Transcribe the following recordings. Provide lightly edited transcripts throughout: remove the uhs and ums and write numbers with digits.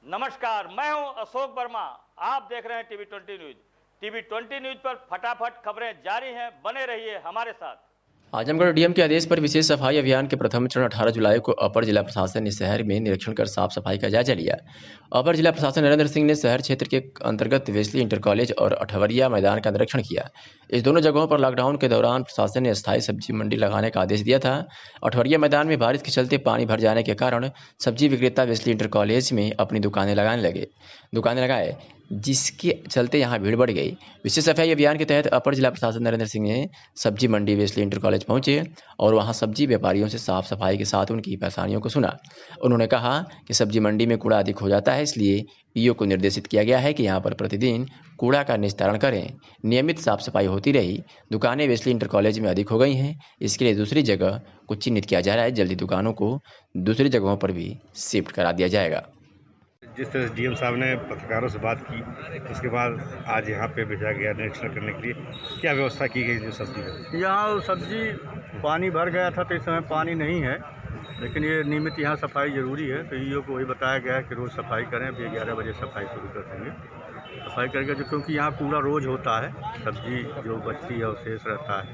नमस्कार, मैं हूं अशोक वर्मा। आप देख रहे हैं टीवी 20 न्यूज। टीवी 20 न्यूज पर फटाफट खबरें जारी हैं, बने रहिए हमारे साथ। आजमगढ़ डीएम के आदेश पर विशेष सफाई अभियान के प्रथम चरण 18 जुलाई को अपर जिला प्रशासन ने शहर में निरीक्षण कर साफ सफाई का जायजा लिया। अपर जिला प्रशासन नरेंद्र सिंह ने शहर क्षेत्र के अंतर्गत वेस्ली इंटर कॉलेज और अठवरिया मैदान का निरीक्षण किया। इस दोनों जगहों पर लॉकडाउन के दौरान प्रशासन ने अस्थायी सब्जी मंडी लगाने का आदेश दिया था। अठवरिया मैदान में बारिश के चलते पानी भर जाने के कारण सब्जी विक्रेता वेस्ली इंटर कॉलेज में अपनी दुकानें लगाए, जिसके चलते यहां भीड़ बढ़ गई। विशेष सफाई अभियान के तहत अपर जिला प्रशासन नरेंद्र सिंह ने सब्जी मंडी वेस्ली इंटर कॉलेज पहुंचे और वहां सब्जी व्यापारियों से साफ सफाई के साथ उनकी परेशानियों को सुना। उन्होंने कहा कि सब्जी मंडी में कूड़ा अधिक हो जाता है, इसलिए ईओ को निर्देशित किया गया है कि यहां पर प्रतिदिन कूड़ा का निस्तारण करें। नियमित साफ सफाई होती रही। दुकानें वेस्ली इंटर कॉलेज में अधिक हो गई हैं, इसके लिए दूसरी जगह को चिन्हित किया जा रहा है। जल्दी दुकानों को दूसरी जगहों पर भी शिफ्ट करा दिया जाएगा। जिस तरह डीएम साहब ने पत्रकारों से बात की, उसके बाद आज यहाँ पे भेजा गया निरीक्षण करने के लिए। क्या व्यवस्था की गई जो सब्जी है? यहाँ सब्जी पानी भर गया था तो इस समय पानी नहीं है, लेकिन ये नियमित यहाँ सफाई ज़रूरी है। तो ईओ को वही बताया गया है कि रोज़ सफाई करें। अभी 11 बजे सफाई शुरू कर देंगे। सफाई करके जो, क्योंकि यहाँ कूड़ा रोज़ होता है, सब्जी जो बचती है और शेष रहता है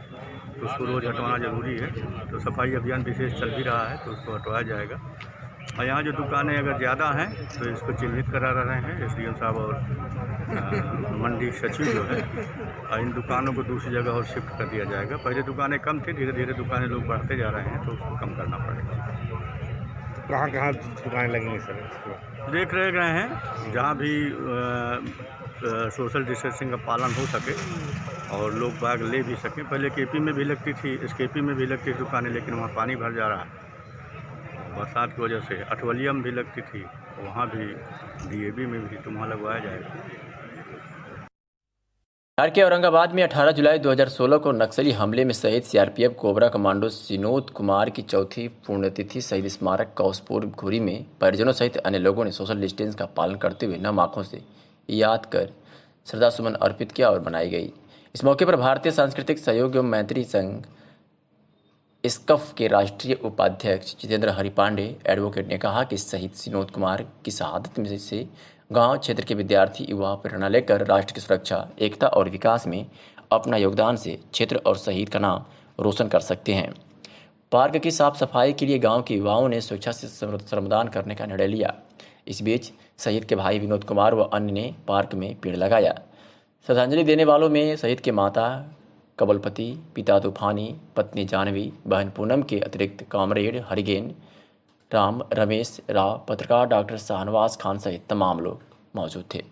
तो उसको रोज़ हटवाना ज़रूरी है। तो सफाई अभियान विशेष चल भी रहा है, तो उसको हटवाया जाएगा। और यहाँ जो दुकानें अगर ज़्यादा हैं तो इसको चिन्हित करा रहे हैं एसडीएम साहब और मंडी सचिव जो है। और इन दुकानों को दूसरी जगह और शिफ्ट कर दिया जाएगा। पहले दुकानें कम थी, धीरे धीरे दुकानें लोग बढ़ते जा रहे हैं, तो उसको कम करना पड़ेगा। कहाँ कहाँ दुकानें लगेंगी सर? देख रहे हैं जहाँ भी सोशल डिस्टेंसिंग का पालन हो सके और लोग भाग ले भी सकें। पहले केपी में भी लगती थी, एसकेपी में भी लगती थी दुकानें, लेकिन वहाँ पानी भर जा रहा है बरसात की वजह से। अठवलिया में भी लगती थी, वहाँ भी डीएबी में भी, तो वहाँ लगवाया जाएगा। बिहार के औरंगाबाद में 18 जुलाई 2016 को नक्सली हमले में शहीद सीआरपीएफ कोबरा कमांडो सिनोद कुमार की चौथी पुण्यतिथि शहीद स्मारक कौसपुर घुरी में परिजनों सहित अन्य लोगों ने सोशल डिस्टेंस का पालन करते हुए नम आंखों से याद कर श्रद्धा सुमन अर्पित किया और मनाई गई। इस मौके पर भारतीय सांस्कृतिक सहयोग एवं मैत्री संघ स्कफ के राष्ट्रीय उपाध्यक्ष जितेंद्र हरिपांडे एडवोकेट ने कहा कि शहीद सिनोद कुमार की शहादत में से गांव क्षेत्र के विद्यार्थी युवा प्रेरणा लेकर राष्ट्र की सुरक्षा, एकता और विकास में अपना योगदान से क्षेत्र और शहीद का नाम रोशन कर सकते हैं। पार्क की साफ सफाई के लिए गांव के युवाओं ने स्वेच्छा से श्रमदान करने का निर्णय लिया। इस बीच शहीद के भाई विनोद कुमार व अन्य ने पार्क में पेड़ लगाया। श्रद्धांजलि देने वालों में शहीद के माता कबलपति, पिता तूफानी, पत्नी जानवी, बहन पूनम के अतिरिक्त कॉमरेड हरिगेन राम, रमेश राव, पत्रकार डॉक्टर शाहनवाज खान सहित तमाम लोग मौजूद थे।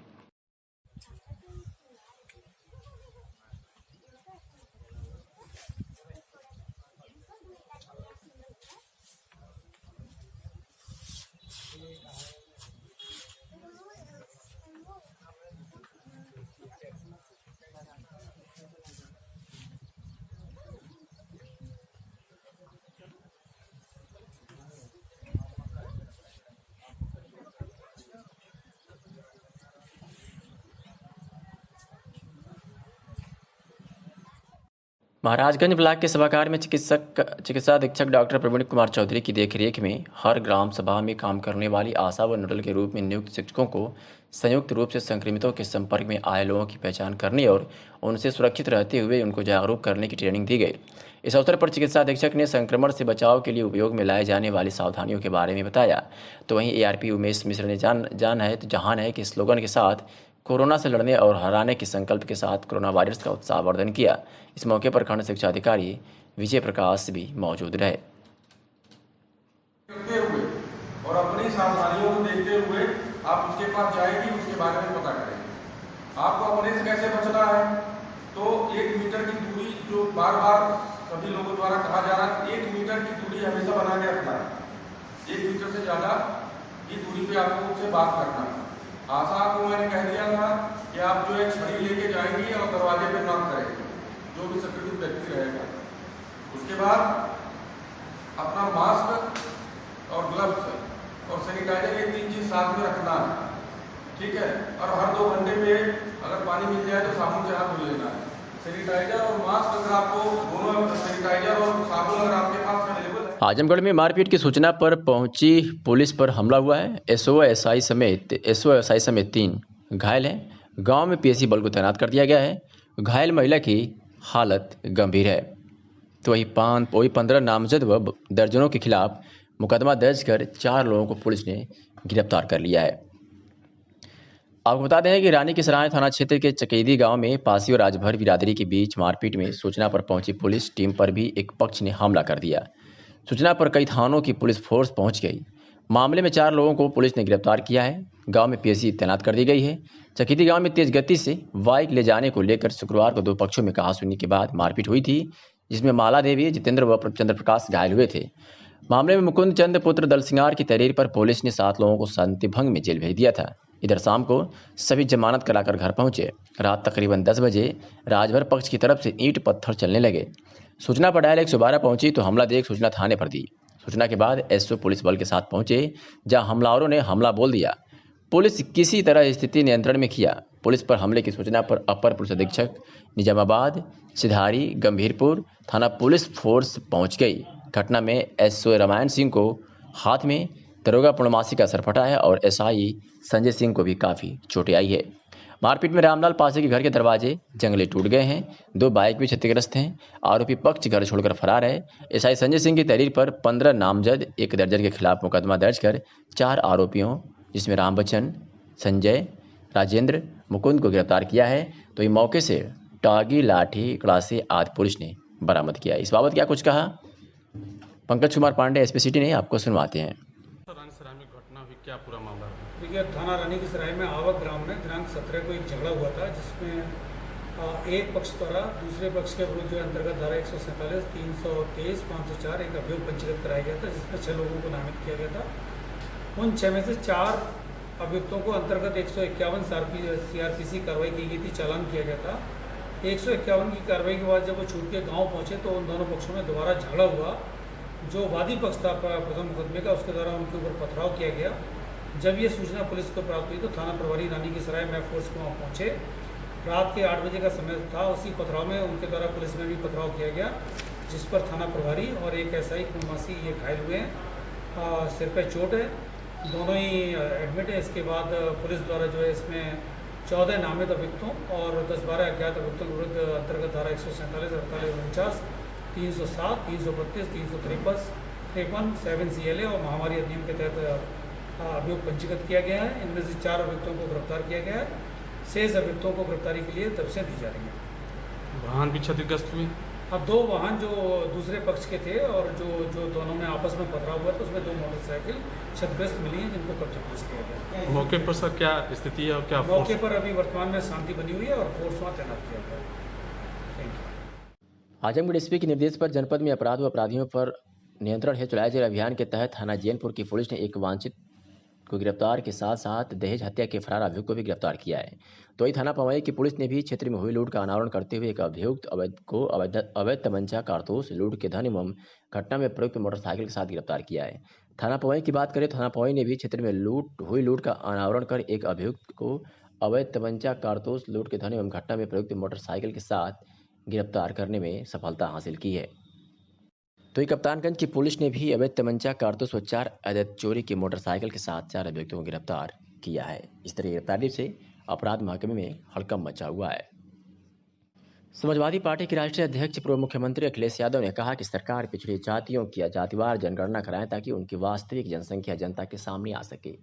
महाराजगंज ब्लॉक के सभागार में चिकित्सा अधीक्षक डॉक्टर प्रवीण कुमार चौधरी की देखरेख में हर ग्राम सभा में काम करने वाली आशा व नोडल के रूप में नियुक्त शिक्षकों को संयुक्त रूप से संक्रमितों के संपर्क में आए लोगों की पहचान करने और उनसे सुरक्षित रहते हुए उनको जागरूक करने की ट्रेनिंग दी गई। इस अवसर पर चिकित्सा अधीक्षक ने संक्रमण से बचाव के लिए उपयोग में लाए जाने वाली सावधानियों के बारे में बताया। तो वहीं एआरपी उमेश मिश्र ने जहान है कि स्लोगन के साथ कोरोना से लड़ने और हराने के संकल्प के साथ कोरोना वायरस का उत्साहवर्धन किया। इस मौके पर खंड शिक्षा अधिकारी विजय प्रकाश भी मौजूद रहे। और अपनी सावधानियों को देखते हुए आप उसके पास जाएंगे, उसके बारे में पता करेंगे। आपको अपने से कैसे बचना है, तो 1 मीटर की दूरी, जो बार बार सभी लोगों द्वारा कहा जा रहा है, 1 मीटर की दूरी हमेशा बना के रखना है। 1 मीटर से ज़्यादा की दूरी पे आपको उससे बात करना है। आशा को मैंने कह दिया था कि आप जो एक छड़ी लेके जाएंगे और दरवाजे पे नॉक करेंगे, जो भी संक्रमित व्यक्ति रहेगा। उसके बाद अपना मास्क और ग्लव्स और सैनिटाइजर, ये 3 चीज़ साथ में रखना है, ठीक है। और हर 2 घंटे पे अगर पानी मिल जाए तो साबुन से हाथ धो लेना है। सैनिटाइजर और मास्क, अगर आपको दोनों, सैनिटाइजर और साबुन अगर आपके पास अवेलेबल है आजमगढ़ में मारपीट की सूचना पर पहुंची पुलिस पर हमला हुआ है। एसओएसआई समेत 3 घायल हैं। गांव में पीएसी बल को तैनात कर दिया गया है। घायल महिला की हालत गंभीर है। तो वही 15 नामजद व दर्जनों के खिलाफ मुकदमा दर्ज कर 4 लोगों को पुलिस ने गिरफ्तार कर लिया है। आपको बता दें कि रानी की सराय थाना क्षेत्र के चकेदी गांव में पासी और राजभर बिरादरी के बीच मारपीट में सूचना पर पहुंची पुलिस टीम पर भी एक पक्ष ने हमला कर दिया। सूचना पर कई थानों की पुलिस फोर्स पहुंच गई। मामले में 4 लोगों को पुलिस ने गिरफ्तार किया है। गांव में पीएसी तैनात कर दी गई है। चकेदी गांव में तेज गति से बाइक ले जाने को लेकर शुक्रवार को 2 पक्षों में कहासुनी के बाद मारपीट हुई थी, जिसमें माला देवी, जितेंद्र व चंद्र प्रकाश घायल हुए थे। मामले में मुकुंद चंद पुत्र दलसिंगार की तहरीर पर पुलिस ने 7 लोगों को शांति भंग में जेल भेज दिया था। इधर शाम को सभी जमानत कराकर घर पहुंचे। रात तकरीबन 10 बजे राजभर पक्ष की तरफ से ईंट पत्थर चलने लगे। सूचना पर डायल 112 पहुंची तो हमला देख सूचना थाने पर दी। सूचना के बाद एसओ पुलिस बल के साथ पहुंचे, जहां हमलावरों ने हमला बोल दिया। पुलिस किसी तरह स्थिति नियंत्रण में किया। पुलिस पर हमले की सूचना पर अपर पुलिस अधीक्षक निजामाबाद, सिधारी, गंभीरपुर थाना पुलिस फोर्स पहुंच गई। घटना में एसओ रामायण सिंह को हाथ में दरोगा पूर्णमासी का असर फटा है और एसआई संजय सिंह को भी काफ़ी चोटें आई है। मारपीट में रामलाल पासे के घर के दरवाजे जंगले टूट गए हैं। 2 बाइक भी क्षतिग्रस्त हैं। आरोपी पक्ष घर छोड़कर फरार है। एसआई संजय सिंह की तहरीर पर 15 नामजद 1 दर्जन के खिलाफ मुकदमा दर्ज कर 4 आरोपियों, जिसमें रामबच्चन, संजय, राजेंद्र, मुकुंद को गिरफ्तार किया है। तो इस मौके से टागी, लाठी, कड़ासे आदि पुलिस ने बरामद किया। इस बाबत क्या कुछ कहा पंकज कुमार पांडे एसपी सिटी ने, आपको सुनवाते हैं। रानी सराय में घटना हुई, क्या पूरा मामला है? देखिए, थाना रानी की सराय में आवक ग्राम में दिनांक 17 को एक झगड़ा हुआ था, जिसमें एक पक्ष द्वारा दूसरे पक्ष के विरुद्ध जो अंतर्गत धारा 147, 323, 504 एक अभियोग पंजीकृत कराया गया था, जिसमें 6 लोगों को नामित किया गया था। उन 6 में से 4 अभियुक्तों को अंतर्गत 151 सीआरपीसी कार्रवाई की गई थी, चालान किया गया था। 151 की कार्रवाई के बाद जब वो छूट के गाँव पहुँचे तो उन दोनों पक्षों में दोबारा झगड़ा हुआ। जो वादी पक्ष था प्रथम मुकदमे का, उसके द्वारा उनके ऊपर पथराव किया गया। जब ये सूचना पुलिस को प्राप्त हुई तो थाना प्रभारी रानी की सराय में फोर्स को वहाँ पहुँचे। रात के 8 बजे का समय था। उसी पथराव में उनके द्वारा पुलिस में भी पथराव किया गया, जिस पर थाना प्रभारी और एक एसआई पूर्णमासी ये घायल हुए हैं। सिर पे चोट है, दोनों ही एडमिट है। इसके बाद पुलिस द्वारा जो है इसमें 14 नामित अभियुक्तों और 10-12 अज्ञात अभियुक्तों के विरुद्ध अंतर्गत धारा 147, 48, 49, 307, 332, 353, 7 CLA और महामारी अधिनियम के तहत अभियोग पंजीकृत किया गया है। इनमें से 4 अभियुक्तों को गिरफ्तार किया गया है। शेष अभियुक्तों को गिरफ्तारी के लिए तफ्तीशें दी जा रही हैं। वाहन भी क्षतिग्रस्त हुए? अब 2 वाहन जो दूसरे पक्ष के थे और जो दोनों में आपस में पथराव हुआ था, उसमें 2 मोटरसाइकिल क्षतिग्रस्त मिली हैं, जिनको कब्जे पुलिस किया गया है। मौके पर सर क्या स्थिति है और क्या मौके पर अभी वर्तमान में शांति बनी हुई है और फोर्स वहाँ तैनात किया गया है। Thank you. आजमगढ़ एसपी के निर्देश पर जनपद में अपराध व अपराधियों पर नियंत्रण हेतु चलाए जा रहे अभियान के तहत थाना जैनपुर की पुलिस ने एक वांछित को गिरफ्तार के साथ साथ दहेज हत्या के फरार अभियुक्त को भी गिरफ्तार किया है। तो वही थाना पवई की पुलिस ने भी क्षेत्र में हुई लूट का अनावरण करते हुए एक अभियुक्त अवैध तमंचा, कारतूस, लूट के धन एवं घटना में प्रयुक्त मोटरसाइकिल के साथ गिरफ्तार किया है। थाना पवई की बात करें तो थाना पवई ने भी क्षेत्र में हुई लूट का अनावरण कर एक अभियुक्त को अवैध तमंचा, कारतूस, लूट के धन एवं घटना में प्रयुक्त मोटरसाइकिल के साथ गिरफ्तार करने में सफलता हासिल की है। तो कप्तानगंज की पुलिस ने भी अवैध तमंचा, कारतूस व 4 अवैध चोरी की मोटरसाइकिल के साथ 4 अभियुक्तों को गिरफ्तार किया है। इस तरह गिरफ्तारी से अपराध महकमे में हड़कंप मचा हुआ है। समाजवादी पार्टी के राष्ट्रीय अध्यक्ष पूर्व मुख्यमंत्री अखिलेश यादव ने कहा कि सरकार पिछड़ी जातियों की जातिवार जनगणना कराएं ताकि उनकी वास्तविक जनसंख्या जनता के सामने आ सके।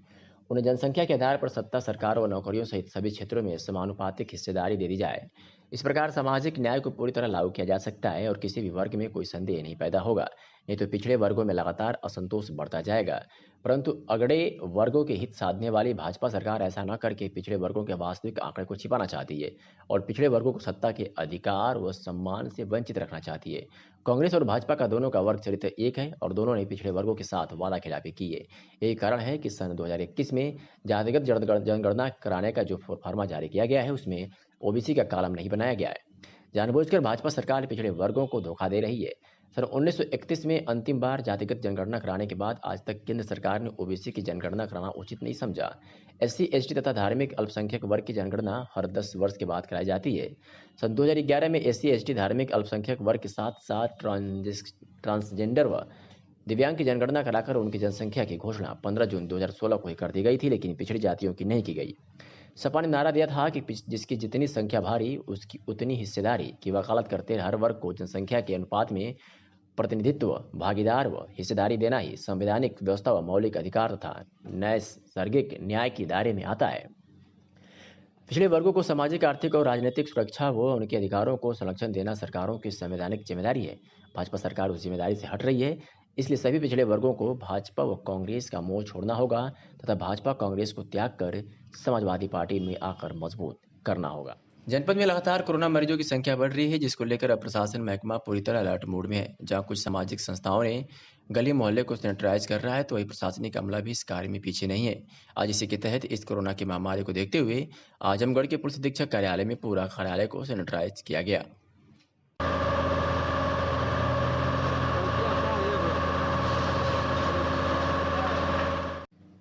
उन्हें जनसंख्या के आधार पर सत्ता, सरकारों और नौकरियों सहित सभी क्षेत्रों में समानुपातिक हिस्सेदारी दे दी जाए। इस प्रकार सामाजिक न्याय को पूरी तरह लागू किया जा सकता है और किसी भी वर्ग में कोई संदेह नहीं पैदा होगा। नहीं तो पिछड़े वर्गों में लगातार असंतोष बढ़ता जाएगा। परंतु अगड़े वर्गों के हित साधने वाली भाजपा सरकार ऐसा न करके पिछड़े वर्गों के वास्तविक आंकड़े को छिपाना चाहती है और पिछड़े वर्गों को सत्ता के अधिकार व सम्मान से वंचित रखना चाहती है। कांग्रेस और भाजपा का दोनों का वर्ग चरित्र एक है और दोनों ने पिछड़े वर्गों के साथ वादा खिलाफी की है। यही कारण है कि सन 2021 में जातिगत जनगणना कराने का जो फर्मा जारी किया गया है उसमें ओबीसी का कॉलम नहीं बनाया गया है। जानबूझकर भाजपा सरकार पिछड़े वर्गों को धोखा दे रही है। सन 1931 में अंतिम बार जातिगत जनगणना कराने के बाद आज तक केंद्र सरकार ने ओबीसी की जनगणना कराना उचित नहीं समझा। SC, ST तथा धार्मिक अल्पसंख्यक वर्ग की जनगणना हर 10 वर्ष के बाद कराई जाती है। सन 2011 में SC, ST धार्मिक अल्पसंख्यक वर्ग के साथ साथ ट्रांसजेंडर व दिव्यांग की जनगणना कराकर उनकी जनसंख्या की घोषणा 15 जून 2016 को ही कर दी गई थी, लेकिन पिछड़ी जातियों की नहीं की गई। सपा ने नारा दिया था कि जिसकी जितनी संख्या भारी उसकी उतनी हिस्सेदारी की वकालत करते हर वर्ग को जनसंख्या के अनुपात में प्रतिनिधित्व, भागीदार व हिस्सेदारी देना ही संवैधानिक व्यवस्था व मौलिक अधिकार तथा नैसर्गिक न्याय के दायरे में आता है। पिछड़े वर्गों को सामाजिक, आर्थिक और राजनीतिक सुरक्षा व उनके अधिकारों को संरक्षण देना सरकारों की संवैधानिक जिम्मेदारी है। भाजपा सरकार उस जिम्मेदारी से हट रही है, इसलिए सभी पिछड़े वर्गों को भाजपा व कांग्रेस का मोह छोड़ना होगा तथा भाजपा कांग्रेस को त्याग कर समाजवादी पार्टी में आकर मजबूत करना होगा। जनपद में लगातार कोरोना मरीजों की संख्या बढ़ रही है, जिसको लेकर अब प्रशासन महकमा पूरी तरह अलर्ट मोड में है। जहां कुछ सामाजिक संस्थाओं ने गली मोहल्ले को सैनिटाइज कर रहा है, तो वही प्रशासनिक अमला भी इस कार्य में पीछे नहीं है। आज इसी के तहत इस कोरोना की महामारी को देखते हुए आजमगढ़ के पुलिस अधीक्षक कार्यालय में पूरा कार्यालय को सैनिटाइज किया गया।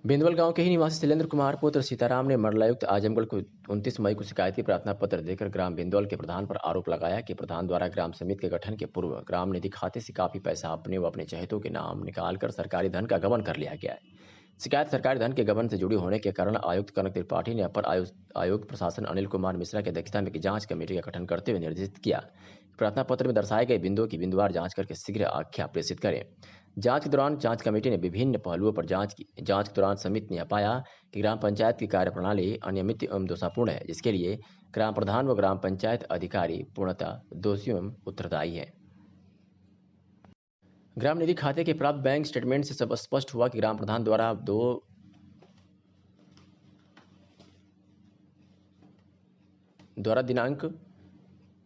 बिंदवल गांव के ही निवासी शैलेंद्र कुमार पुत्र सीताराम ने मंडलायुक्त आजमगढ़ को 29 मई को शिकायती प्रार्थना पत्र देकर ग्राम बिंदवल के प्रधान पर आरोप लगाया कि प्रधान द्वारा ग्राम समिति के गठन के पूर्व ग्राम निधि खाते से काफी पैसा अपने व अपने चहेतों के नाम निकालकर सरकारी धन का गबन कर लिया गया है। शिकायत सरकारी धन के गबन से जुड़ी होने के कारण आयुक्त कनक त्रिपाठी ने अपर आयुक्त प्रशासन अनिल कुमार मिश्रा की अध्यक्षता में जांच कमेटी का गठन करते हुए निर्देशित किया। प्रार्थना पत्र में दर्शाए गए बिंदुओं की बिंदुवार जांच करके शीघ्र आख्या प्रेषित करें। जांच के दौरान जांच कमेटी ने विभिन्न पहलुओं पर जांच की। जांच के दौरान समिति ने पाया कि ग्राम पंचायत की कार्यप्रणाली अनियमित एवं दोषापूर्ण है, जिसके लिए ग्राम प्रधान व ग्राम पंचायत अधिकारी पूर्णतः दोषी एवं उत्तरदायी है। ग्राम निधि खाते के प्राप्त बैंक स्टेटमेंट से सब स्पष्ट हुआ कि ग्राम प्रधान द्वारा दिनांक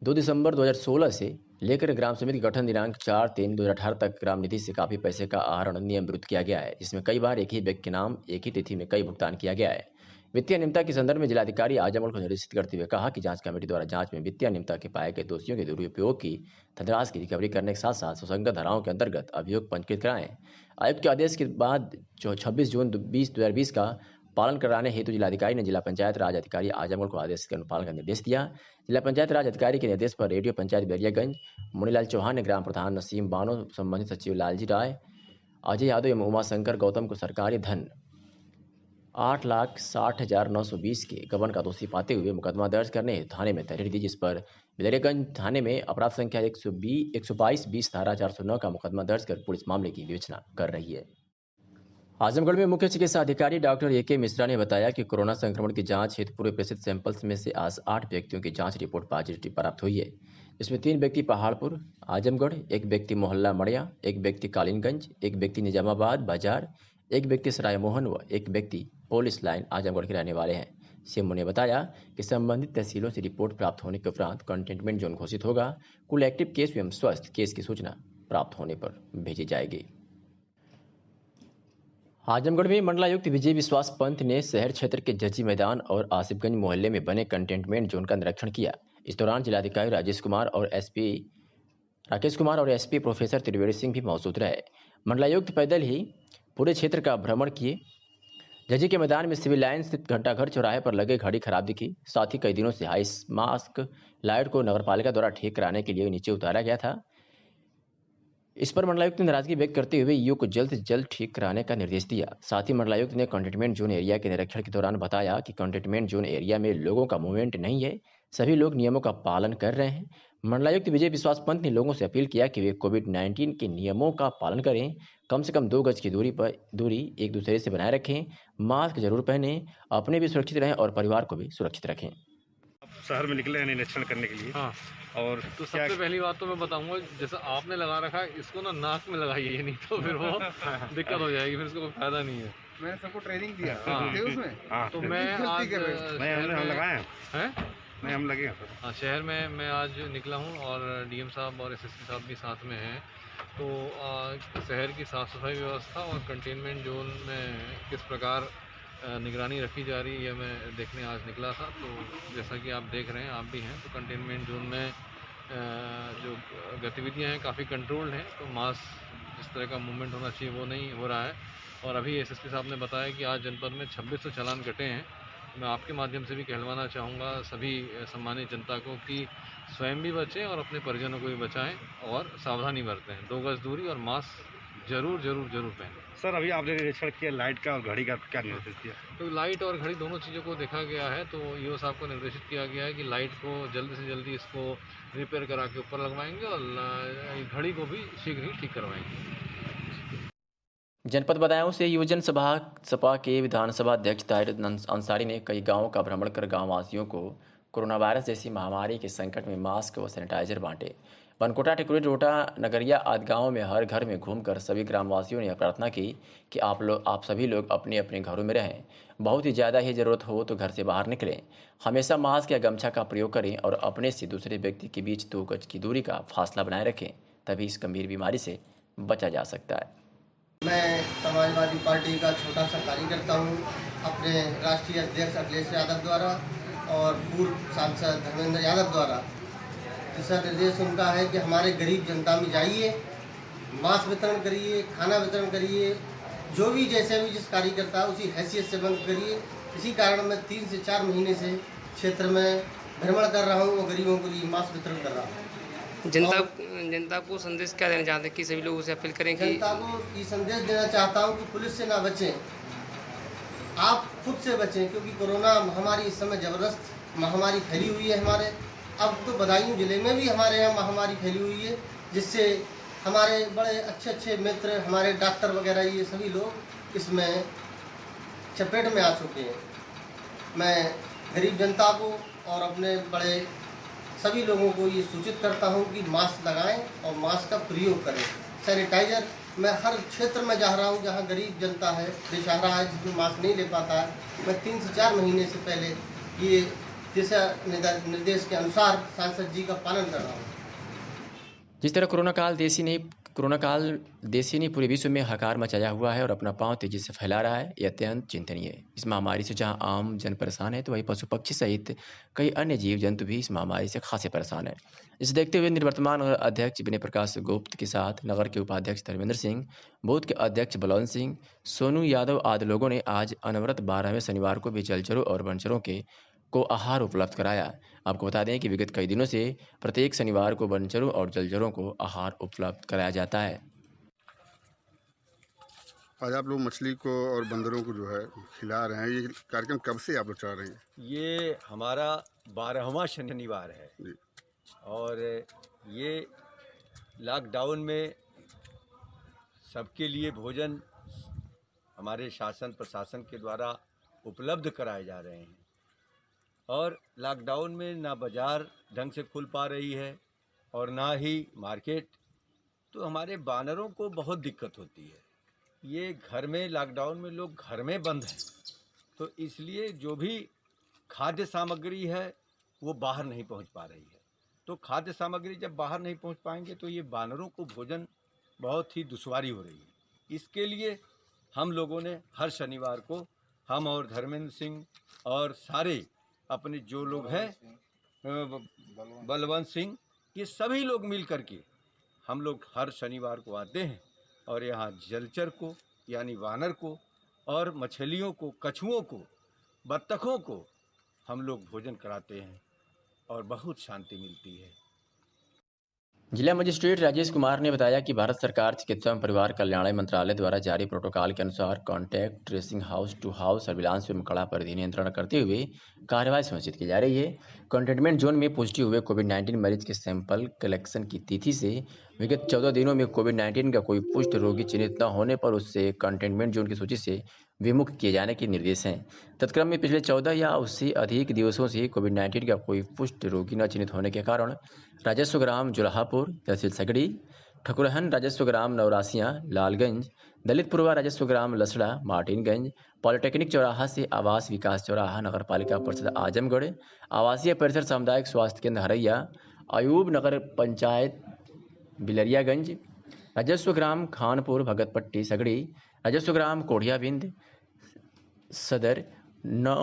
2 दिसंबर 2016 से लेकर ग्राम समिति गठन दिनांक 4/3/2018 तक ग्राम निधि से काफी पैसे का आहरण नियम विरुद्ध किया गया है, जिसमें कई बार एक ही व्यक्ति के नाम एक ही तिथि में कई भुगतान किया गया है। वित्तीय अनियमितता के संदर्भ में जिलाधिकारी आजमगढ़ को निर्देशित करते हुए कहा कि जांच कमेटी द्वारा जांच में वित्तीय अनियमितता के पाए गए दोषियों के दुरुपयोग की धनराशि की रिकवरी करने के साथ साथ सुसंगत धाराओं के अंतर्गत अभियोग पंजीकृत कराएं। आयुक्त के आदेश के बाद 26 जून 2020 का पालन कराने हेतु जिलाधिकारी ने जिला पंचायत राज अधिकारी आजमगढ़ को आदेश के अनुपालन का निर्देश दिया। जिला पंचायत राज अधिकारी के निर्देश पर रेडियो पंचायत बैरियागंज मुनीलाल चौहान ने ग्राम प्रधान नसीम बानो, संबंधित सचिव लालजी राय, अजय यादव एवं उमाशंकर गौतम को सरकारी धन 8,60,920 के गबन का दोषी पाते हुए मुकदमा दर्ज करने हेतु थाने में तहरीर दी, जिस पर बैरियागंज थाने में अपराध संख्या 122/20 धारा 409 का मुकदमा दर्ज कर पुलिस मामले की विवेचना कर रही है। आजमगढ़ में मुख्य चिकित्सा अधिकारी डॉक्टर ए.के. मिश्रा ने बताया कि कोरोना संक्रमण की जांच हेतु पूर्व प्रेषित सैंपल्स में से आज 8 व्यक्तियों की जांच रिपोर्ट पॉजिटिव प्राप्त हुई है। इसमें 3 व्यक्ति पहाड़पुर आजमगढ़, 1 व्यक्ति मोहल्ला मड़िया, 1 व्यक्ति कालीनगंज, 1 व्यक्ति निजामाबाद बाजार, 1 व्यक्ति सरायमोहन व 1 व्यक्ति पुलिस लाइन आजमगढ़ के रहने वाले हैं। सीएमओ ने बताया कि संबंधित तहसीलों से रिपोर्ट प्राप्त होने के उपरांत कंटेनमेंट जोन घोषित होगा। कुल एक्टिव केस एवं स्वस्थ केस की सूचना प्राप्त होने पर भेजी जाएगी। आजमगढ़ में मंडलायुक्त विजय विश्वास पंत ने शहर क्षेत्र के जजी मैदान और आसिफगंज मोहल्ले में बने कंटेनमेंट जोन का निरीक्षण किया। इस दौरान जिलाधिकारी राकेश कुमार और एसपी प्रोफेसर त्रिवेणी सिंह भी मौजूद रहे। मंडलायुक्त पैदल ही पूरे क्षेत्र का भ्रमण किए। जजी के मैदान में सिविल लाइन स्थित घंटाघर चौराहे पर लगे घड़ी खराब दिखी। साथ ही कई दिनों से हाई मास्क लाइट को नगरपालिका द्वारा ठीक कराने के लिए नीचे उतारा गया था। इस पर मंडलायुक्त ने नाराजगी व्यक्त करते हुए ईओ को जल्द से जल्द ठीक कराने का निर्देश दिया। साथ ही मंडलायुक्त ने कंटेनमेंट जोन एरिया के निरीक्षण के दौरान बताया कि कंटेनमेंट जोन एरिया में लोगों का मूवमेंट नहीं है, सभी लोग नियमों का पालन कर रहे हैं। मंडलायुक्त विजय विश्वास पंत ने लोगों से अपील किया कि वे कोविड-19 के नियमों का पालन करें, कम से कम 2 गज की दूरी एक दूसरे से बनाए रखें, मास्क जरूर पहनें, अपने भी सुरक्षित रहें और परिवार को भी सुरक्षित रखें। शहर में निकले हैं निरीक्षण करने के लिए। हाँ, और तो सबसे पहली बात तो मैं बताऊंगा, जैसा आपने लगा रखा है इसको ना नाक में लगाइए, नहीं तो फिर वो दिक्कत हो जाएगी, फिर इसको कोई फायदा नहीं है। मैंने सबको ट्रेनिंग दिया हाँ, थे उसमें। हाँ, तो मैं आज हम लगाए हैं, नहीं हम लगे हैं। हाँ, शहर में मैं आज निकला हूँ और डीएम साहब और एसएसपी साहब भी साथ में हैं। तो शहर की साफ़ सफाई व्यवस्था और कंटेनमेंट जोन में किस प्रकार निगरानी रखी जा रही है मैं देखने आज निकला था। तो जैसा कि आप देख रहे हैं, आप भी हैं, तो कंटेनमेंट जोन में जो गतिविधियां हैं काफ़ी कंट्रोल्ड हैं। तो मास जिस तरह का मूवमेंट होना चाहिए वो नहीं हो रहा है। और अभी एसएसपी साहब ने बताया कि आज जनपद में 2600 चालान कटे हैं। मैं आपके माध्यम से भी कहलवाना चाहूँगा सभी सम्मानित जनता को कि स्वयं भी बचें और अपने परिजनों को भी बचाएं और सावधानी बरतें। 2 गज दूरी और मास्क ज़रूर ज़रूर ज़रूर पहने। सर अभी आपने निरीक्षण किया लाइट का और घड़ी का, क्या निर्देश दिया? तो लाइट और घड़ी दोनों चीज़ों को देखा गया है, तो ईओ साहब को निर्देशित किया गया है कि लाइट को जल्दी से जल्दी इसको रिपेयर करा के ऊपर लगवाएंगे और घड़ी को भी शीघ्र ही ठीक करवाएंगे। जनपद बदायूं से युवजन सभा सपा के विधानसभा अध्यक्ष ताहिर अंसारी ने कई गांवों का भ्रमण कर गांव वासियों को कोरोना वायरस जैसी महामारी के संकट में मास्क व सैनिटाइजर बांटे। बनकोटा, टिकुरी, रोटा, नगरिया आदि गांवों में हर घर में घूमकर सभी ग्रामवासियों ने प्रार्थना की कि आप सभी लोग अपने अपने घरों में रहें। बहुत ही ज़्यादा ही ज़रूरत हो तो घर से बाहर निकलें। हमेशा मास्क या गमछा का प्रयोग करें और अपने से दूसरे व्यक्ति के बीच 2 गज की दूरी का फासला बनाए रखें, तभी इस गंभीर बीमारी से बचा जा सकता है। मैं समाजवादी पार्टी का छोटा सा कार्यकर्ता हूँ। अपने राष्ट्रीय अध्यक्ष अखिलेश यादव द्वारा और पूर्व सांसद धर्मेंद्र यादव द्वारा दिशा निर्देश उनका है कि हमारे गरीब जनता में जाइए, मास्क वितरण करिए, खाना वितरण करिए, जो भी जैसे भी जिस कार्यकर्ता उसी हैसियत से बंद करिए। इसी कारण मैं 3 से 4 महीने से क्षेत्र में भ्रमण कर रहा हूँ और गरीबों के लिए मास्क वितरण कर रहा हूँ। जनता को संदेश क्या देना चाहते हैं कि सभी लोगों से अपील करें कि जनता को ये संदेश देना चाहता हूँ कि पुलिस से ना बचें, आप खुद से बचें, क्योंकि कोरोना महामारी इस समय ज़बरदस्त महामारी फैली हुई है। हमारे अब तो बदायूं जिले में भी हमारे यहाँ महामारी फैली हुई है, जिससे हमारे बड़े अच्छे मित्र, हमारे डॉक्टर वगैरह, ये सभी लोग इसमें चपेट में आ चुके हैं। मैं गरीब जनता को और अपने बड़े सभी लोगों को ये सूचित करता हूँ कि मास्क लगाएं और मास्क का प्रयोग करें। सैनिटाइज़र मैं हर क्षेत्र में जा रहा हूँ जहाँ गरीब जनता है, बेसहारा है, जिसमें मास्क नहीं ले पाता है। मैं 3 से 4 महीने से पहले ये दिशा निर्देश के अनुसार सांसद जी का पालन कर रहा हूँ। जिस तरह कोरोना काल देश ही नहीं पूरे विश्व में हाहाकार मचाया हुआ है और अपना पांव तेजी से फैला रहा है, यह अत्यंत चिंतनीय है। इस महामारी से जहां आम जन परेशान है, तो वहीं पशु पक्षी सहित कई अन्य जीव जंतु भी इस महामारी से खासे परेशान है। इसे देखते हुए निवर्तमान नगर अध्यक्ष विनय प्रकाश गुप्त के साथ नगर के उपाध्यक्ष धर्मेंद्र सिंह, बूथ के अध्यक्ष बलवंत सिंह, सोनू यादव आदि लोगों ने आज अनवरत 12वें शनिवार को भी जलचरों और वनचरों को आहार उपलब्ध कराया। आपको बता दें कि विगत कई दिनों से प्रत्येक शनिवार को वनचरों और जलचरों को आहार उपलब्ध कराया जाता है। आज आप लोग मछली को और बंदरों को जो है खिला रहे हैं, ये कार्यक्रम कब से आप लोग चला रहे हैं? ये हमारा 12वां शनिवार है जी। और ये लॉकडाउन में सबके लिए भोजन हमारे शासन प्रशासन के द्वारा उपलब्ध कराए जा रहे हैं। और लॉकडाउन में ना बाज़ार ढंग से खुल पा रही है और ना ही मार्केट, तो हमारे बानरों को बहुत दिक्कत होती है। ये घर में लॉकडाउन में लोग घर में बंद हैं, तो इसलिए जो भी खाद्य सामग्री है वो बाहर नहीं पहुंच पा रही है। तो खाद्य सामग्री जब बाहर नहीं पहुंच पाएंगे तो ये बानरों को भोजन बहुत ही दुश्वारी हो रही है। इसके लिए हम लोगों ने हर शनिवार को, हम और धर्मेंद्र सिंह और सारे अपने जो लोग हैं, बलवंत सिंह, ये सभी लोग मिल करके हम लोग हर शनिवार को आते हैं और यहाँ जलचर को यानी वानर को और मछलियों को, कछुओं को, बत्तखों को हम लोग भोजन कराते हैं और बहुत शांति मिलती है। जिला मजिस्ट्रेट राजेश कुमार ने बताया कि भारत सरकार चिकित्सा एवं परिवार कल्याण मंत्रालय द्वारा जारी प्रोटोकॉल के अनुसार contact tracing house to house surveillance में कड़ा परिधि नियंत्रण करते हुए कार्यवाही सुनिश्चित की जा रही है। कंटेनमेंट जोन में पॉजिटिव हुए कोविड-19 मरीज के सैंपल कलेक्शन की तिथि से विगत 14 दिनों में कोविड-19 का कोई पुष्ट रोगी चिन्हित न होने पर उससे कंटेनमेंट जोन की सूची से विमुक्त किए जाने के निर्देश हैं। तत्क्रम में पिछले 14 या उससे अधिक दिवसों से कोविड-19 का कोई पुष्ट रोगी न चिन्हित होने के कारण राजस्व ग्राम जुलाहापुर, तहसील सगड़ी, ठकुरहन राजस्व ग्राम नवरासियाँ, लालगंज, दलितपुरवा राजस्व ग्राम लसड़ा, मार्टिनगंज, पॉलिटेक्निक चौराहा से आवास विकास चौराहा, नगर पालिका परिषद आजमगढ़, आवासीय परिसर सामुदायिक स्वास्थ्य केंद्र हरैया, अयूब नगर पंचायत बिलरियागंज, राजस्व ग्राम खानपुर भगतपट्टी सगड़ी, राजस्व ग्राम कोढ़ियाबिंद सदर, 9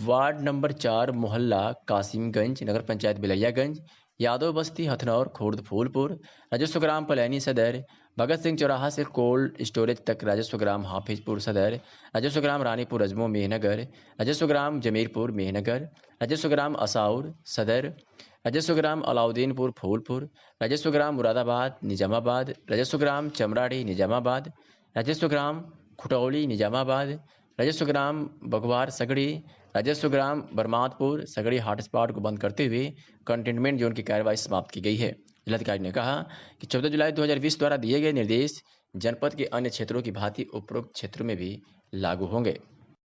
वार्ड नंबर 4 मोहल्ला कासिमगंज, नगर पंचायत बिलरियागंज, यादव बस्ती हथनौर खुर्द फूलपुर, राजस्व ग्राम पलैनी सदर, भगत सिंह चौराहा से कोल्ड स्टोरेज तक राजस्व ग्राम हाफिजपुर सदर, राजस्व ग्राम रानीपुर अजमो मेहनगर, राजस्व ग्राम जमीरपुर मेहनगर, राजस्व ग्राम असाउर सदर, राजस्व ग्राम अलाउद्दीनपुर फूलपुर, राजस्व ग्राम मुरादाबाद निजामाबाद, राजस्व ग्राम चमराड़ी निजामाबाद, राजस्व ग्राम खुटौली निजामाबाद, राजस्व ग्राम बगवार सगड़ी, राजस्व ग्राम बरमातपुर सगड़ी हॉटस्पॉट को बंद करते हुए कंटेनमेंट जोन की कार्रवाई समाप्त की गई है। जिलाधिकारी ने कहा कि 14 जुलाई 2020 द्वारा दिए गए निर्देश जनपद के अन्य क्षेत्रों की भांति उपरोक्त क्षेत्रों में भी लागू होंगे।